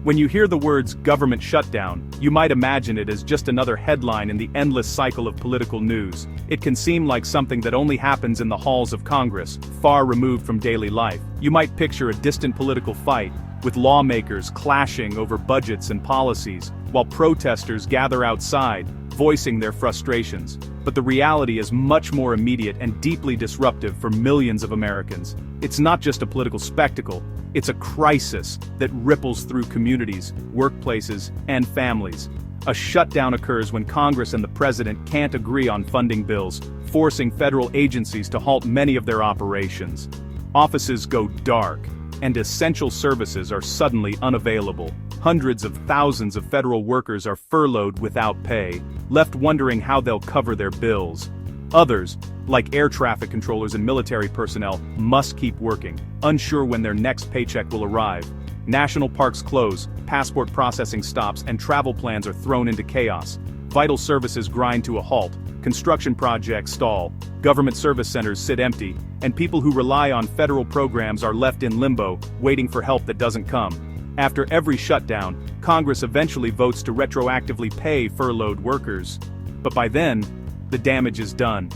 When you hear the words government shutdown, you might imagine it as just another headline in the endless cycle of political news. It can seem like something that only happens in the halls of Congress, far removed from daily life. You might picture a distant political fight, with lawmakers clashing over budgets and policies, while protesters gather outside, voicing their frustrations. But the reality is much more immediate and deeply disruptive for millions of Americans. It's not just a political spectacle, it's a crisis that ripples through communities, workplaces, and families. A shutdown occurs when Congress and the president can't agree on funding bills, forcing federal agencies to halt many of their operations. Offices go dark, and essential services are suddenly unavailable. Hundreds of thousands of federal workers are furloughed without pay, left wondering how they'll cover their bills. Others, like air traffic controllers and military personnel, must keep working, unsure when their next paycheck will arrive. National parks close, passport processing stops, and travel plans are thrown into chaos. Vital services grind to a halt, construction projects stall, government service centers sit empty, and people who rely on federal programs are left in limbo, waiting for help that doesn't come. After every shutdown, Congress eventually votes to retroactively pay furloughed workers. But by then, the damage is done.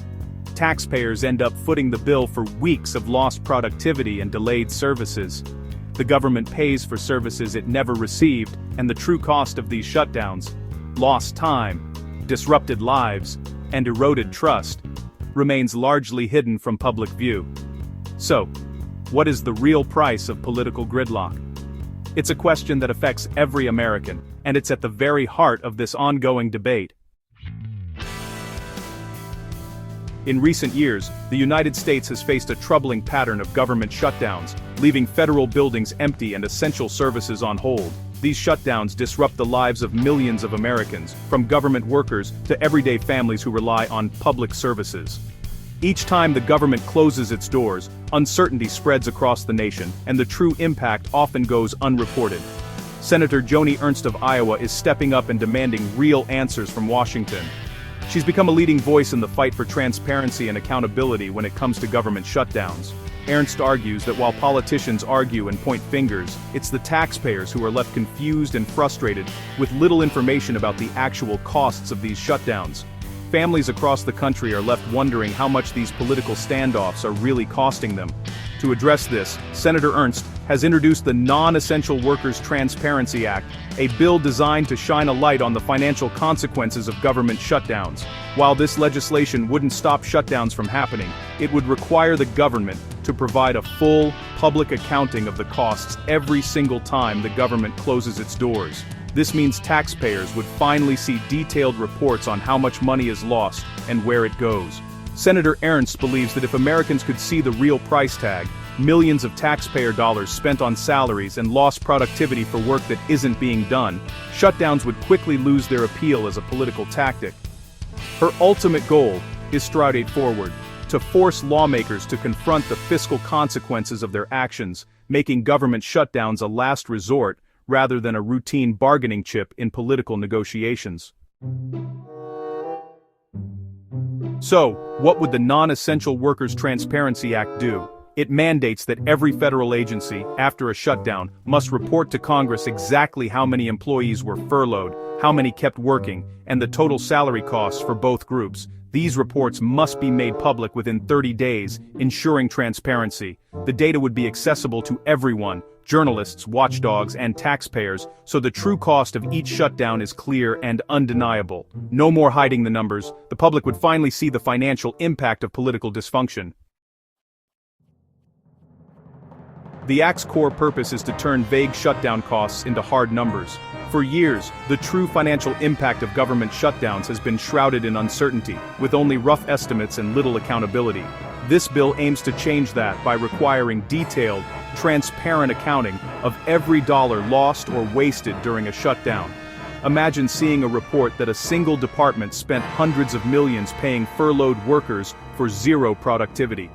Taxpayers end up footing the bill for weeks of lost productivity and delayed services. The government pays for services it never received, and the true cost of these shutdowns, lost time, disrupted lives, and eroded trust, remains largely hidden from public view. So, what is the real price of political gridlock? It's a question that affects every American, and it's at the very heart of this ongoing debate. In recent years, the United States has faced a troubling pattern of government shutdowns, leaving federal buildings empty and essential services on hold. These shutdowns disrupt the lives of millions of Americans, from government workers to everyday families who rely on public services. Each time the government closes its doors, uncertainty spreads across the nation, and the true impact often goes unreported. Senator Joni Ernst of Iowa is stepping up and demanding real answers from Washington. She's become a leading voice in the fight for transparency and accountability when it comes to government shutdowns. Ernst argues that while politicians argue and point fingers, it's the taxpayers who are left confused and frustrated, with little information about the actual costs of these shutdowns. Families across the country are left wondering how much these political standoffs are really costing them. To address this, Senator Ernst has introduced the Non-Essential Workers Transparency Act, a bill designed to shine a light on the financial consequences of government shutdowns. While this legislation wouldn't stop shutdowns from happening, it would require the government to provide a full, public accounting of the costs every single time the government closes its doors. This means taxpayers would finally see detailed reports on how much money is lost and where it goes. Senator Ernst believes that if Americans could see the real price tag, millions of taxpayer dollars spent on salaries and lost productivity for work that isn't being done, shutdowns would quickly lose their appeal as a political tactic. Her ultimate goal is straightforward: to force lawmakers to confront the fiscal consequences of their actions, making government shutdowns a last resort rather than a routine bargaining chip in political negotiations. So, what would the Non-Essential Workers Transparency Act do? It mandates that every federal agency, after a shutdown, must report to Congress exactly how many employees were furloughed, how many kept working, and the total salary costs for both groups. These reports must be made public within 30 days, ensuring transparency. The data would be accessible to everyone, journalists, watchdogs, and taxpayers, so the true cost of each shutdown is clear and undeniable. No more hiding the numbers. The public would finally see the financial impact of political dysfunction. The Act's core purpose is to turn vague shutdown costs into hard numbers. For years, the true financial impact of government shutdowns has been shrouded in uncertainty, with only rough estimates and little accountability. This bill aims to change that by requiring detailed, transparent accounting of every dollar lost or wasted during a shutdown. Imagine seeing a report that a single department spent hundreds of millions paying furloughed workers for zero productivity.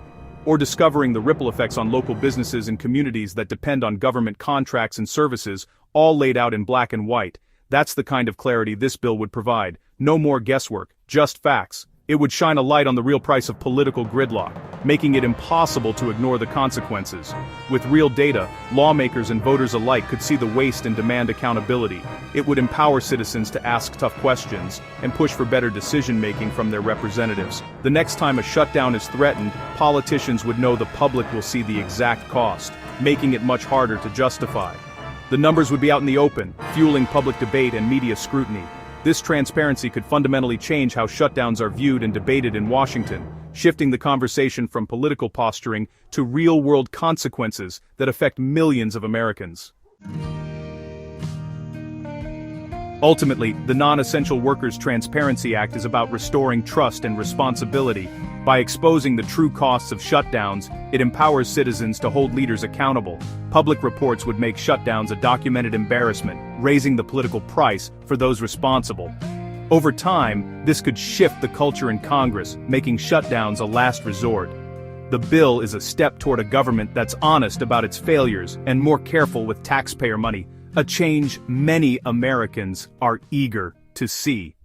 Or discovering the ripple effects on local businesses and communities that depend on government contracts and services, all laid out in black and white. That's the kind of clarity this bill would provide. No more guesswork, just facts. It would shine a light on the real price of political gridlock, making it impossible to ignore the consequences. With real data, lawmakers and voters alike could see the waste and demand accountability. It would empower citizens to ask tough questions and push for better decision-making from their representatives. The next time a shutdown is threatened, politicians would know the public will see the exact cost, making it much harder to justify. The numbers would be out in the open, fueling public debate and media scrutiny. This transparency could fundamentally change how shutdowns are viewed and debated in Washington, shifting the conversation from political posturing to real-world consequences that affect millions of Americans. Ultimately, the Non-Essential Workers Transparency Act is about restoring trust and responsibility. By exposing the true costs of shutdowns, it empowers citizens to hold leaders accountable. Public reports would make shutdowns a documented embarrassment, raising the political price for those responsible. Over time, this could shift the culture in Congress, making shutdowns a last resort. The bill is a step toward a government that's honest about its failures and more careful with taxpayer money, a change many Americans are eager to see.